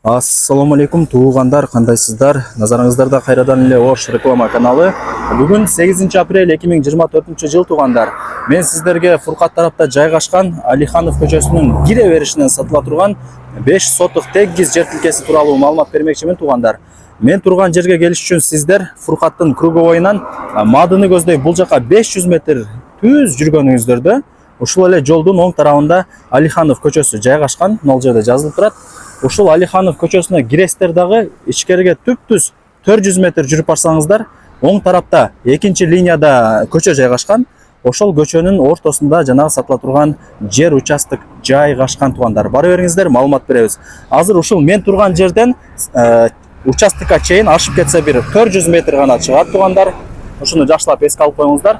Ассаламу алейкум туугандар, кандайсыздар? Назарыңыздарда кайрадан эле Ош реклама каналы. Бүгүн 8 апрель 2024 жыл туугандар. Мен сиздерге Фуркат тарапта жайгашкан Алиханов көчөсүнүн кире беришинен сатыла турган 5 сотук тегиз жер тилкеси тууралуу маалымат бермекчимин туугандар. Мен турган жерге келиш үчүн сиздер Фуркаттын круговойунан Мадыны көздөй бул жака 500 метр түз жүргөнүңүздөрдө ушул эле жолдун оң тарабында Алиханов көчөсү жайгашкан. Мына жерде жазылып турат. Ушул Алиханов көчөсүнө киресиздер дагы ичкериге түп-түз 400 метр жүрүп барсаңыздар, оң тарапта экинчи линияда көчө жайгашкан. Ошол көчөнүн ортосунда жанагы сатыла турган жер участок жайгашкан туугандар. Бара бериңиздер, маалымат беребиз. Азыр ушул мен турган жерден участокко чейин ашып кетсе бир 400 метр гана чыгат туугандар. Ушуну жакшылап эске алып коюңуздар.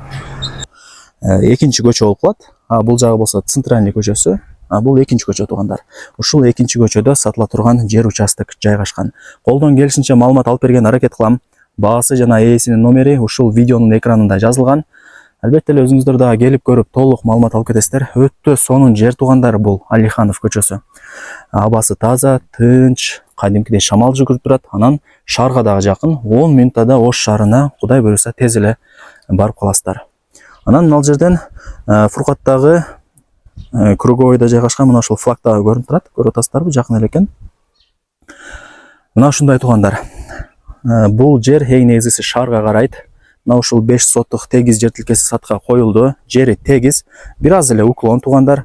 Экинчи көчө болуп калат. Бул жагы болсо центральный көчөсү. Бул экинчи көчө туугандар. Ушул экинчи көчөдө сатыла турган жер участок жайгашкан. Колдон келишинче маалымат алып берген аракет кылам. Баасы жана ээсинин номери ушул видеонун экранында жазылган. Албетте эле өзүңүздөр дагы келип көрүп толук маалымат алып кетесиздер. Өтө сонун жер туугандар бул Алиханов көчөсү. Абасы таза, тынч, кадимкидей шамал жүгүрүп турат. Анан шаарга дагы жакын, 10 мүнөттө Ош шаарына Кудай буйруса тез эле барып каласыздар. Анан мына жерден Фуркаттагы круговойдо жайгашкан мына ушул флаг дагы көрүнүп турат. Көрүп атасыздарбы? Жакын эле экен. Мына ушундай туугандар. Бул жер эң негизгиси шаарга карайт. Мына ушул 5 соттук тегиз жер тилкеси сатка коюлду. Жери тегиз, бир аз эле уклон туугандар.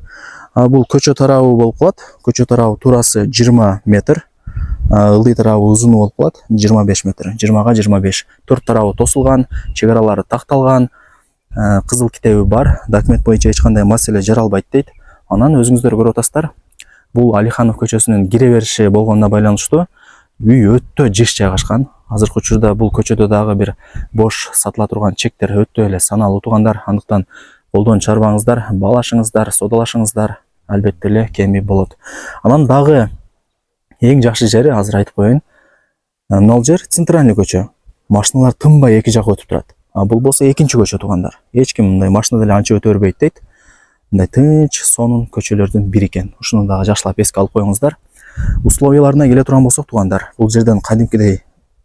Бул көчө тарабы болуп калат. Көчө тарабы турасы 20 метр. Ылдый тарабы узуну болуп калат 25 метр. 20га 25. Төрт тарабы тосулган, чек аралары такталган. Кызыл китеби бар. Документ боюнча эч кандай маселе жаралбайт дейт. Анан өзүңүздөр көрүп атасыздар. Бул Алиханов көчөсүнүн кире бериши болгонуна байланыштуу үй өтө жыш жайгашкан. Азыркы учурда бул көчөдө дагы бир бош сатыла турган чектер өтө эле саналуу туугандар. Андыктан колдон чарбаңыздар, баалашыңыздар, содалашыңыздар, албетте эле кеми болот. Анан дагы эң жакшы жери азыр айтып коеюн. Мына жер центральный көчө. Машиналар тынбай эки жакка өтүп турат. Бул болсо экинчи көчө туугандар. Эч ким мындай машина деле анча өтө бербейт дейт. Мындай тынч, сонун көчөлөрдүн бири экен. Ушуну дагы жакшылап эске алып коюңуздар. Условияларына келе турган болсок туугандар, бул жерден кадимкидей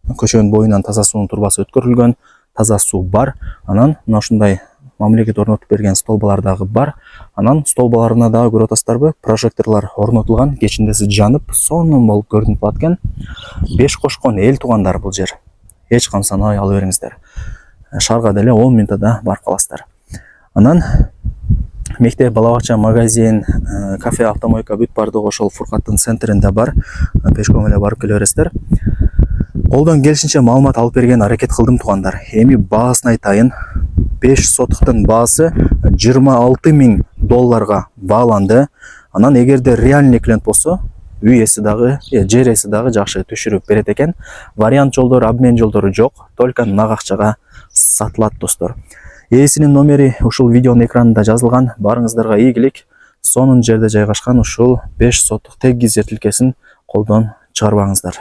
көчөнүн боюнан таза суунун турбасы өткөрүлгөн, таза суу бар. Анан мына ушундай мамлекет орнотуп берген столбалар дагы бар. Анан столбаларына дагы көрүп атасыздарбы? Прожекторлор орнотулган, кечиндеси жанып, сонун болуп көрүнүп калат экен. Беш кошкон эл туугандар бул жер. Эч кам санабай ала бериңиздер. Шаарга деле 10 мүнөттө барып каласыздар. Анан мектеп, бала бакча, магазин, кафе, автомойка бүт бардыгы ошол Фуркаттын центринде бар. Пешком эле барып келе бересиздер. Колдон келишинче маалымат алып берген аракет кылдым туугандар. Эми баасын айтайын. 5 сотуктун баасы 26 000 долларга бааланды. Анан эгерде реальный клиент болсо, үй ээси дагы, жер ээси дагы жакшы түшүрүп берет экен. Вариант жолдору, обмен жолдору жок. Только нак акчага сатылат достор. Ээсинин номери ушул видеонун экранында жазылган. Барыңыздарга ийгилик. Сонун жерде жайгашкан ушул 5 соттук тегиз жер тилкесин колдон чыгарбаңыздар.